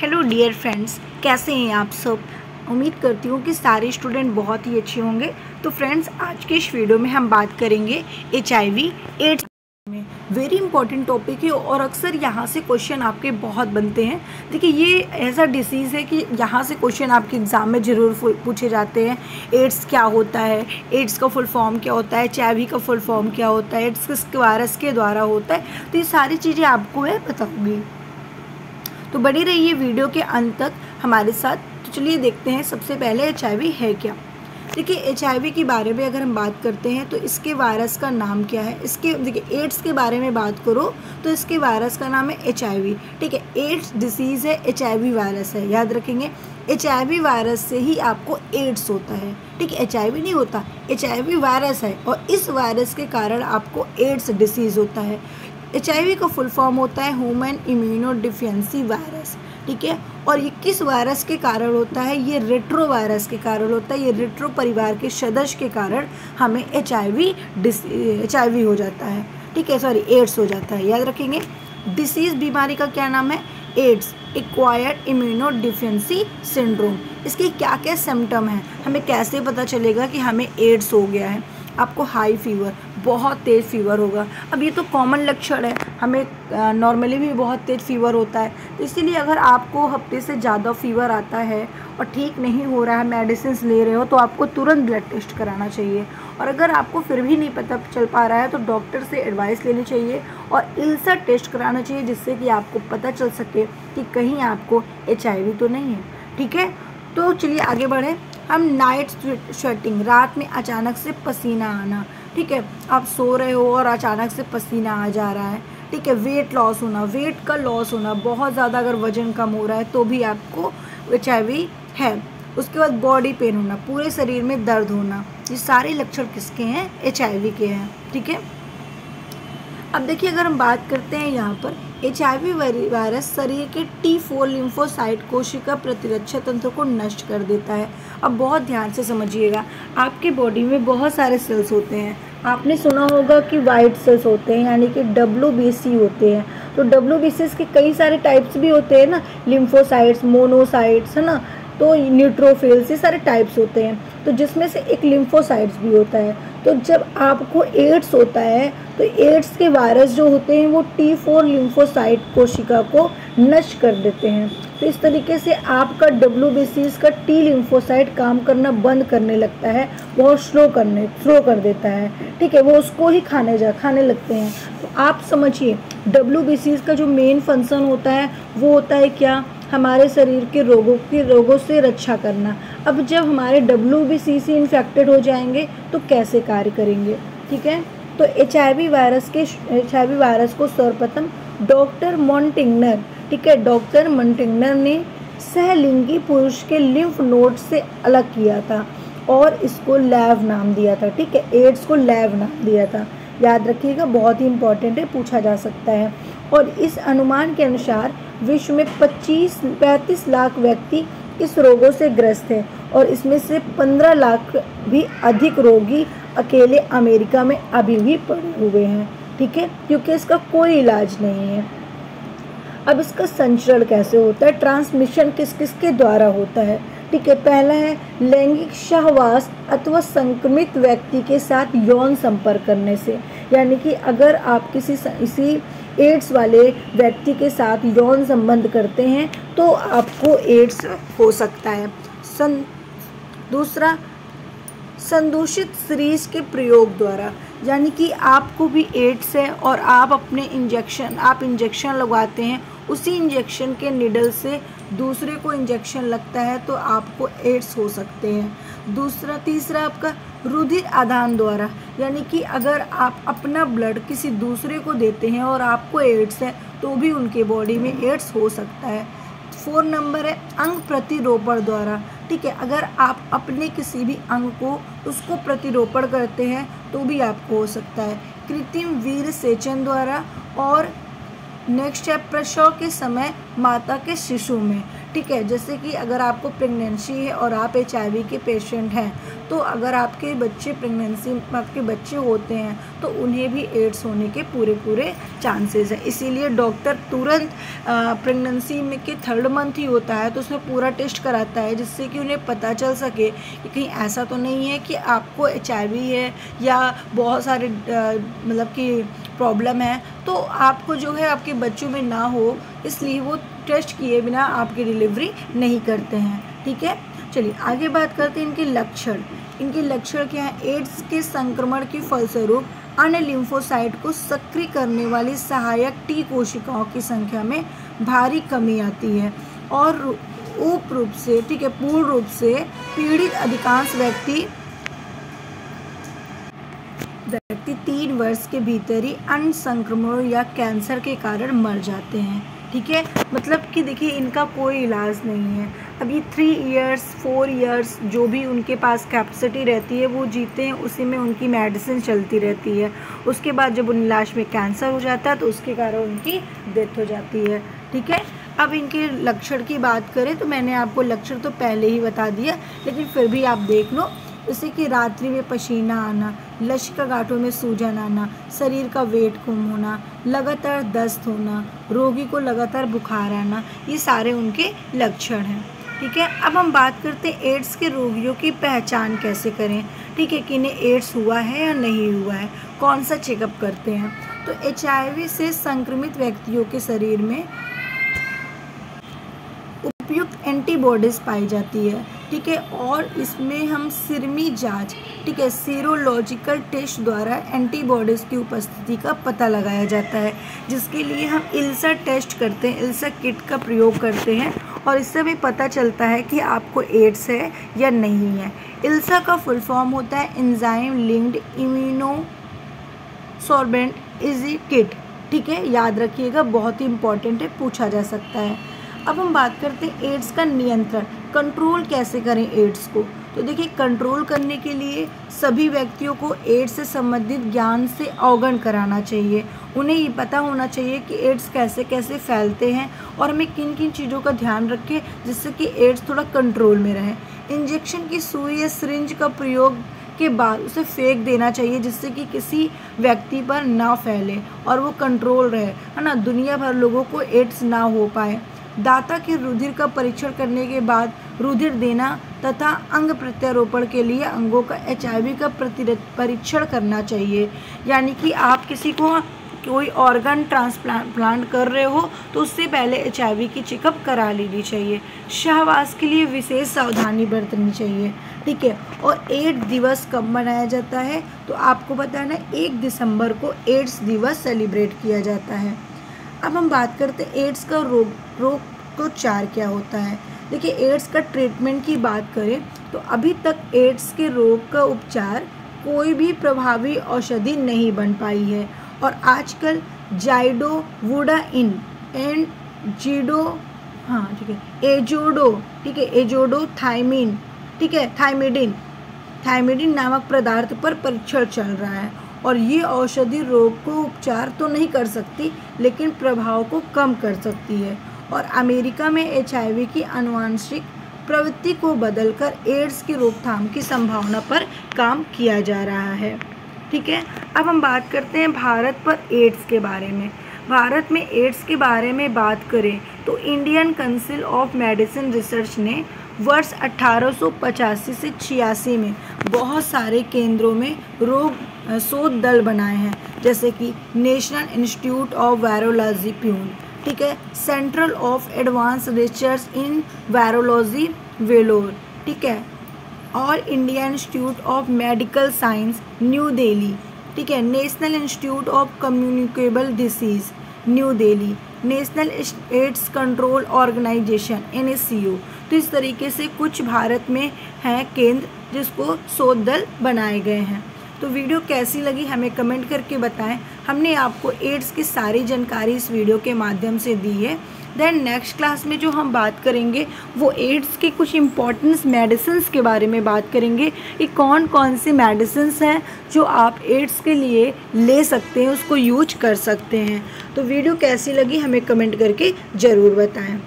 Hello dear friends, कैसे हैं आप सब। उम्मीद करती हूँ कि सारे स्टूडेंट बहुत ही अच्छे होंगे। तो फ्रेंड्स, आज के इस वीडियो में हम बात करेंगे HIV एड्स में। वेरी इंपॉर्टेंट टॉपिक है और अक्सर यहाँ से क्वेश्चन आपके बहुत बनते हैं। देखिए, ये ऐसा डिसीज़ है कि यहाँ से क्वेश्चन आपके एग्ज़ाम में ज़रूर पूछे जाते हैं। एड्स क्या होता है, एड्स का फुल फॉर्म क्या होता है, HIV का फुल फॉर्म क्या होता है, एड्स किस वायरस के द्वारा होता है। तो ये सारी चीज़ें आपको मैं बताऊँगी, तो बनी रहिए वीडियो के अंत तक हमारे साथ। तो चलिए देखते हैं सबसे पहले HIV है क्या। देखिए, HIV के बारे में अगर हम बात करते हैं तो इसके वायरस का नाम क्या है। इसके देखिए, एड्स के बारे में बात करो तो इसके वायरस का नाम है HIV। ठीक है, एड्स डिसीज़ है, HIV वायरस है, याद रखेंगे। HIV वायरस से ही आपको एड्स होता है। ठीक है, HIV नहीं होता, HIV वायरस है और इस वायरस के कारण आपको एड्स डिसीज़ होता है। HIV का फुल फॉर्म होता है ह्यूमन इम्यूनो डिफिशिएंसी वायरस। ठीक है, और ये किस वायरस के कारण होता है, ये रेट्रो वायरस के कारण होता है। ये रेट्रो परिवार के सदस्य के कारण हमें HIV हो जाता है। ठीक है, सॉरी, एड्स हो जाता है, याद रखेंगे। डिसीज़ बीमारी का क्या नाम है, AIDS, acquired immuno deficiency syndrome. इसके क्या क्या सिम्टम हैं, हमें कैसे पता चलेगा कि हमें एड्स हो गया है। आपको हाई फीवर, बहुत तेज़ फीवर होगा। अब ये तो कॉमन लक्षण है, हमें नॉर्मली भी बहुत तेज़ फीवर होता है। तो इसीलिए अगर आपको हफ्ते से ज़्यादा फीवर आता है और ठीक नहीं हो रहा है, मेडिसिन ले रहे हो, तो आपको तुरंत ब्लड टेस्ट कराना चाहिए। और अगर आपको फिर भी नहीं पता चल पा रहा है तो डॉक्टर से एडवाइस लेनी चाहिए और इल्सा टेस्ट कराना चाहिए, जिससे कि आपको पता चल सके कि कहीं आपको HIV तो नहीं है। ठीक है, तो चलिए आगे बढ़ें। हम नाइट स्वेटिंग, रात में अचानक से पसीना आना। ठीक है, आप सो रहे हो और अचानक से पसीना आ जा रहा है। ठीक है, वेट लॉस होना, वेट का लॉस होना, बहुत ज़्यादा अगर वज़न कम हो रहा है तो भी आपको HIV है। उसके बाद बॉडी पेन होना, पूरे शरीर में दर्द होना, ये सारे लक्षण किसके हैं, HIV के हैं। ठीक है, अब देखिए, अगर हम बात करते हैं यहाँ पर, HIV वायरस शरीर के T4 लिम्फोसाइट कोशिका प्रतिरक्षा तंत्र को नष्ट कर देता है। अब बहुत ध्यान से समझिएगा, आपके बॉडी में बहुत सारे सेल्स होते हैं। आपने सुना होगा कि वाइट सेल्स होते हैं, यानी कि WBC होते हैं। तो WBC के कई सारे टाइप्स भी होते हैं ना, लिम्फोसाइट्स, मोनोसाइट्स, है ना, तो न्यूट्रोफिल्स, ये सारे टाइप्स होते हैं। तो जिसमें से एक लिम्फोसाइट्स भी होता है। तो जब आपको एड्स होता है तो एड्स के वायरस जो होते हैं वो T4 लिम्फोसाइट कोशिका को नष्ट कर देते हैं। तो इस तरीके से आपका WBC का T लिम्फोसाइट काम करना बंद करने लगता है, बहुत स्लो कर देता है। ठीक है, वो उसको ही खाने लगते हैं। तो आप समझिए, WBC का जो मेन फंक्शन होता है वो होता है क्या, हमारे शरीर के रोगों से रक्षा करना। अब जब हमारे WBC से इन्फेक्टेड हो जाएंगे तो कैसे कार्य करेंगे। ठीक है, तो HIV वायरस को सर्वप्रथम डॉक्टर मॉन्टिग्नर, ठीक है, डॉक्टर मॉन्टिग्नर ने सहलिंगी पुरुष के लिम्फ नोड से अलग किया था और इसको लैव नाम दिया था। ठीक है, एड्स को लैव नाम दिया था, याद रखिएगा, बहुत ही इंपॉर्टेंट है, पूछा जा सकता है। और इस अनुमान के अनुसार विश्व में 35 लाख व्यक्ति इस रोगों से ग्रस्त हैं और इसमें से 15 लाख भी अधिक रोगी अकेले अमेरिका में अभी भी पड़े हुए हैं। ठीक है, क्योंकि इसका कोई इलाज नहीं है। अब इसका संचरण कैसे होता है, ट्रांसमिशन किस किस के द्वारा होता है। ठीक है, पहला है लैंगिक सहवास अथवा संक्रमित व्यक्ति के साथ यौन संपर्क करने से, यानी कि अगर आप इसी एड्स वाले व्यक्ति के साथ यौन संबंध करते हैं तो आपको एड्स हो सकता है। दूसरा, संदूषित सीरीज के प्रयोग द्वारा, यानी कि आपको भी एड्स है और आप इंजेक्शन लगवाते हैं, उसी इंजेक्शन के निडल से दूसरे को इंजेक्शन लगता है तो आपको एड्स हो सकते हैं। तीसरा आपका रुधिर आदान द्वारा, यानी कि अगर आप अपना ब्लड किसी दूसरे को देते हैं और आपको एड्स है तो भी उनके बॉडी में एड्स हो सकता है। 4 नंबर है अंग प्रतिरोपण द्वारा। ठीक है, अगर आप अपने किसी भी अंग को उसको प्रतिरोपण करते हैं तो भी आपको हो सकता है। कृत्रिम वीर्य सेचन द्वारा। और नेक्स्ट है प्रसव के समय माता के शिशु में। ठीक है। जैसे कि अगर आपको प्रेगनेंसी है और आप HIV के पेशेंट हैं, तो अगर आपके बच्चे आपके बच्चे होते हैं तो उन्हें भी एड्स होने के पूरे चांसेस हैं। इसीलिए डॉक्टर तुरंत प्रेगनेंसी में के 3rd मंथ ही होता है तो उसमें पूरा टेस्ट कराता है, जिससे कि उन्हें पता चल सके कि कहीं ऐसा तो नहीं है कि आपको HIV है या बहुत सारे मतलब कि प्रॉब्लम है, तो आपको जो है आपके बच्चों में ना हो, इसलिए वो टेस्ट किए बिना आपकी डिलीवरी नहीं करते हैं। ठीक है, चलिए आगे बात करते हैं इनके लक्षण। इनके लक्षण क्या है? एड्स के संक्रमण के फलस्वरूप अन्य लिम्फोसाइट को सक्रिय करने वाली सहायक टी कोशिकाओं की संख्या में भारी कमी आती है और पूर्ण रूप से पीड़ित अधिकांश व्यक्ति 3 वर्ष के भीतर ही अन्य संक्रमणों या कैंसर के कारण मर जाते हैं। ठीक है, मतलब कि देखिए इनका कोई इलाज नहीं है। अब ये 3 इयर्स 4 इयर्स जो भी उनके पास कैपेसिटी रहती है वो जीते हैं, उसी में उनकी मेडिसिन चलती रहती है। उसके बाद जब उन लाश में कैंसर हो जाता है तो उसके कारण उनकी डेथ हो जाती है। ठीक है, अब इनके लक्षण की बात करें तो मैंने आपको लक्षण तो पहले ही बता दिया, लेकिन फिर भी आप देख लो। जैसे कि रात्रि में पसीना आना, लसिका गांठों में सूजन आना, शरीर का वेट कम होना, लगातार दस्त होना, रोगी को लगातार बुखार आना, ये सारे उनके लक्षण हैं। ठीक है, अब हम बात करते हैं एड्स के रोगियों की पहचान कैसे करें। ठीक है, कि इन्हें एड्स हुआ है या नहीं हुआ है, कौन सा चेकअप करते हैं। तो HIV से संक्रमित व्यक्तियों के शरीर में उपयुक्त एंटीबॉडीज़ पाई जाती है। ठीक है, और इसमें हम सिरमी जांच, ठीक है, सीरोलॉजिकल टेस्ट द्वारा एंटीबॉडीज़ की उपस्थिति का पता लगाया जाता है, जिसके लिए हम इल्सा टेस्ट करते हैं, इल्सा किट का प्रयोग करते हैं और इससे भी पता चलता है कि आपको एड्स है या नहीं है। इल्सा का फुल फॉर्म होता है enzyme linked immunosorbent easy kit. ठीक है, याद रखिएगा, बहुत ही इंपॉर्टेंट है, पूछा जा सकता है। अब हम बात करते हैं एड्स का नियंत्रण, कंट्रोल कैसे करें एड्स को। तो देखिए, कंट्रोल करने के लिए सभी व्यक्तियों को एड्स से संबंधित ज्ञान से अवगत कराना चाहिए। उन्हें ये पता होना चाहिए कि एड्स कैसे कैसे फैलते हैं और हमें किन किन चीज़ों का ध्यान रखें जिससे कि एड्स थोड़ा कंट्रोल में रहे। इंजेक्शन की सुई या सिरिंज का प्रयोग के बाद उसे फेंक देना चाहिए, जिससे कि किसी व्यक्ति पर ना फैले और वो कंट्रोल रहे, है ना, दुनिया भर लोगों को एड्स ना हो पाए। दाता के रुधिर का परीक्षण करने के बाद रुधिर देना तथा अंग प्रत्यारोपण के लिए अंगों का HIV का परीक्षण करना चाहिए। यानी कि आप किसी को कोई ऑर्गन ट्रांसप्लांट कर रहे हो तो उससे पहले HIV की चेकअप करा लेनी चाहिए। सहवास के लिए विशेष सावधानी बरतनी चाहिए। ठीक है, और एड्स दिवस कब मनाया जाता है? तो आपको बताना, 1 दिसंबर को एड्स दिवस सेलिब्रेट किया जाता है। अब हम बात करते हैं एड्स का रोगोपचार क्या होता है। देखिए, एड्स का ट्रीटमेंट की बात करें तो अभी तक एड्स के रोग का उपचार कोई भी प्रभावी औषधि नहीं बन पाई है और आजकल जाइडोवुडाइन एंड एजोडोथाइमिन, ठीक है, थाइमिडिन नामक पदार्थ पर परीक्षण चल रहा है और ये औषधि रोग को उपचार तो नहीं कर सकती लेकिन प्रभाव को कम कर सकती है। और अमेरिका में HIV की आनुवंशिक प्रवृत्ति को बदलकर एड्स की रोकथाम की संभावना पर काम किया जा रहा है। ठीक है, अब हम बात करते हैं भारत पर एड्स के बारे में। भारत में एड्स के बारे में बात करें तो Indian council of medicine research ने वर्ष 1885 से 86 में बहुत सारे केंद्रों में शोध दल बनाए हैं, जैसे कि national institute of virology Pune, ठीक है, central of advance research in virology Vellore, ठीक है, और Indian institute of medical science new Delhi, ठीक है, national institute of communicable disease new Delhi, national AIDS control organisation NACO। तो इस तरीके से कुछ भारत में हैं केंद्र जिसको शोध दल बनाए गए हैं। तो वीडियो कैसी लगी हमें कमेंट करके बताएं। हमने आपको एड्स की सारी जानकारी इस वीडियो के माध्यम से दी है। देन नेक्स्ट क्लास में जो हम बात करेंगे वो एड्स के कुछ इम्पॉर्टेंस मेडिसिन्स के बारे में बात करेंगे कि कौन कौन सी मेडिसिन्स हैं जो आप एड्स के लिए ले सकते हैं, उसको यूज कर सकते हैं। तो वीडियो कैसी लगी हमें कमेंट करके ज़रूर बताएं।